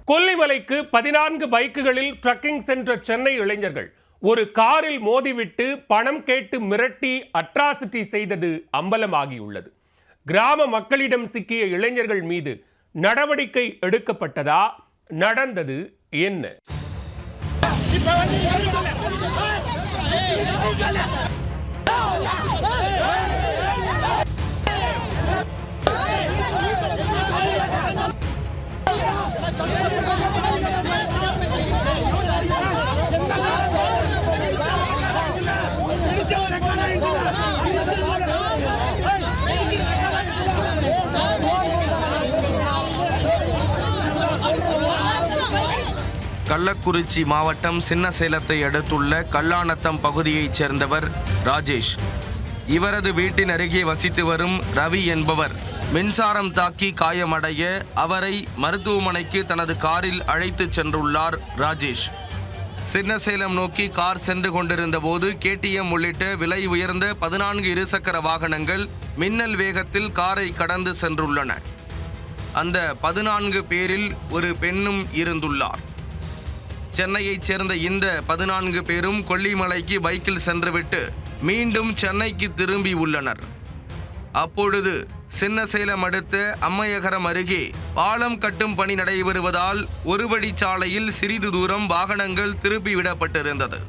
கொல்லிமலைக்கு 14 பைக்குகளில் trekking சென்ற சென்னை இளைஞர்கள் ஒரு காரில் மோதிவிட்டு பணம் கேட்டு மிரட்டி அட்ராசிட்டி செய்தது அம்பலமாகியுள்ளது. கிராம மக்களிடம் சிக்கிய இளைஞர்கள் மீது நடவடிக்கை எடுக்கப்பட்டதா? நடந்தது என்ன? கள்ளக்குறிச்சி மாவட்டம் சின்னசேலத்தை அடுத்துள்ள கல்லாநத்தம் பகுதியைச் சேர்ந்தவர் ராஜேஷ். இவரது வீட்டின் அருகே வசித்து வரும் ரவி என்பவர் மின்சாரம் தாக்கி காயமடைய அவரை மருத்துவமனைக்கு தனது காரில் அழைத்து சென்றுள்ளார் ராஜேஷ். சின்னசேலம் நோக்கி கார் சென்று கொண்டிருந்த போது KTM உள்ளிட்ட விலை உயர்ந்த 14 இருசக்கர வாகனங்கள் மின்னல் வேகத்தில் காரை கடந்து சென்றுள்ளன. அந்த 14 பேரில் ஒரு பெண்ணும் இருந்துள்ளார். சென்னையைச் சேர்ந்த இந்த 14 பேரும் கொல்லிமலைக்கு பைக்கில் சென்றுவிட்டு மீண்டும் சென்னைக்கு திரும்பி உள்ளனர். அப்பொழுது சின்னசேலம் அடுத்த அம்மையகரம் அருகே பாலம் கட்டும் பணி நடைபெறுவதால் ஒரு வழிச்சாலையில் சிறிது தூரம் வாகனங்கள் திருப்பி விடப்பட்டிருந்தது.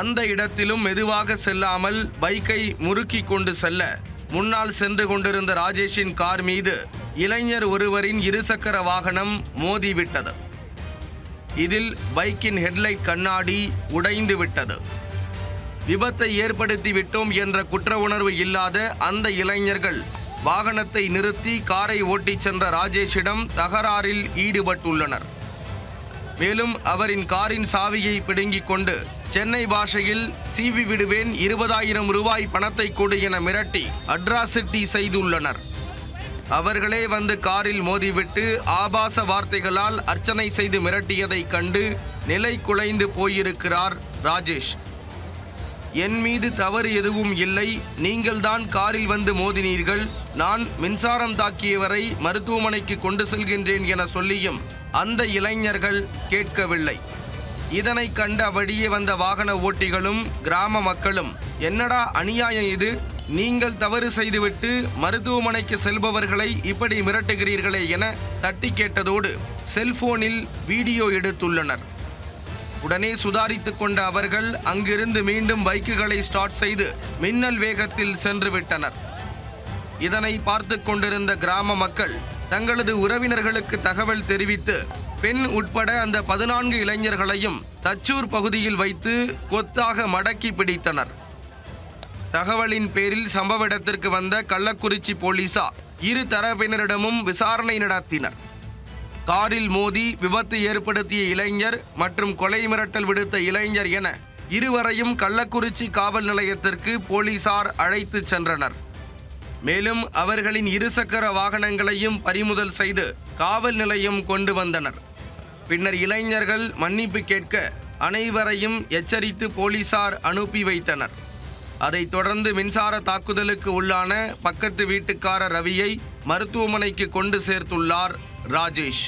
அந்த இடத்திலும் மெதுவாக செல்லாமல் பைக்கை முறுக்கி கொண்டு செல்ல முன்னால் சென்று கொண்டிருந்த ராஜேஷின் கார் மீது இளைஞர் ஒருவரின் இருசக்கர வாகனம் மோதிவிட்டது. இதில் பைக்கின் ஹெட்லைட் கண்ணாடி உடைந்து விட்டது. விபத்தை ஏற்படுத்தி விட்டோம் என்ற குற்ற உணர்வு இல்லாத அந்த இளைஞர்கள் வாகனத்தை நிறுத்தி காரை ஓட்டிச் சென்ற ராஜேஷிடம் தகராறில் ஈடுபட்டுள்ளனர். மேலும் அவரின் காரின் சாவியை பிடுங்கிக் கொண்டு சென்னை பாஷையில் சீவி விடுவேன், 20,000 ரூபாய் பணத்தை கொடு என மிரட்டி அட்ராசிட்டி செய்துள்ளனர். அவர்களே வந்து காரில் மோதிவிட்டு ஆபாச வார்த்தைகளால் அர்ச்சனை செய்து மிரட்டியதை கண்டு நிலை குலைந்து போயிருக்கிறார் ராஜேஷ். என் மீது தவறு எதுவும் இல்லை, நீங்கள்தான் காரில் வந்து மோதினீர்கள், நான் மின்சாரம் தாக்கியவரை மருத்துவமனைக்கு கொண்டு செல்கின்றேன் என சொல்லியும் அந்த இளைஞர்கள் கேட்கவில்லை. இதனை கண்ட வழியே வந்த வாகன ஓட்டிகளும் கிராம மக்களும் என்னடா அநியாயம் இது, நீங்கள் தவறு செய்துவிட்டு மருத்துவமனைக்கு செல்பவர்களை இப்படி மிரட்டுகிறீர்களே என தட்டி கேட்டதோடு செல்போனில் வீடியோ எடுத்துள்ளனர். உடனே சுதாரித்து கொண்ட அவர்கள் அங்கிருந்து மீண்டும் பைக்குகளை ஸ்டார்ட் செய்து மின்னல் வேகத்தில் சென்று விட்டனர். இதனை பார்த்து கொண்டிருந்த கிராம மக்கள் தங்களது உறவினர்களுக்கு தகவல் தெரிவித்து பெண் உட்பட அந்த 14 இளைஞர்களையும் தச்சூர் பகுதியில் வைத்து கொத்தாக மடக்கி பிடித்தனர். தகவலின் பேரில் சம்பவ இடத்திற்கு வந்த கள்ளக்குறிச்சி போலீசார் இரு தரப்பினரிடமும் விசாரணை நடத்தினர். காரில் மோதி விபத்து ஏற்படுத்திய இளைஞர் மற்றும் கொலை மிரட்டல் விடுத்த இளைஞர் என இருவரையும் கள்ளக்குறிச்சி காவல் நிலையத்திற்கு போலீசார் அழைத்து சென்றனர். மேலும் அவர்களின் இருசக்கர வாகனங்களையும் பறிமுதல் செய்து காவல் நிலையம் கொண்டு வந்தனர். பின்னர் இளைஞர்கள் மன்னிப்பு கேட்க அனைவரையும் எச்சரித்து போலீசார் அனுப்பி வைத்தனர். அதைத் தொடர்ந்து மின்சார தாக்குதலுக்கு உள்ளான பக்கத்து வீட்டுக்காரர் ரவியை மருத்துவமனைக்கு கொண்டு சேர்த்துள்ளார் ராஜேஷ்.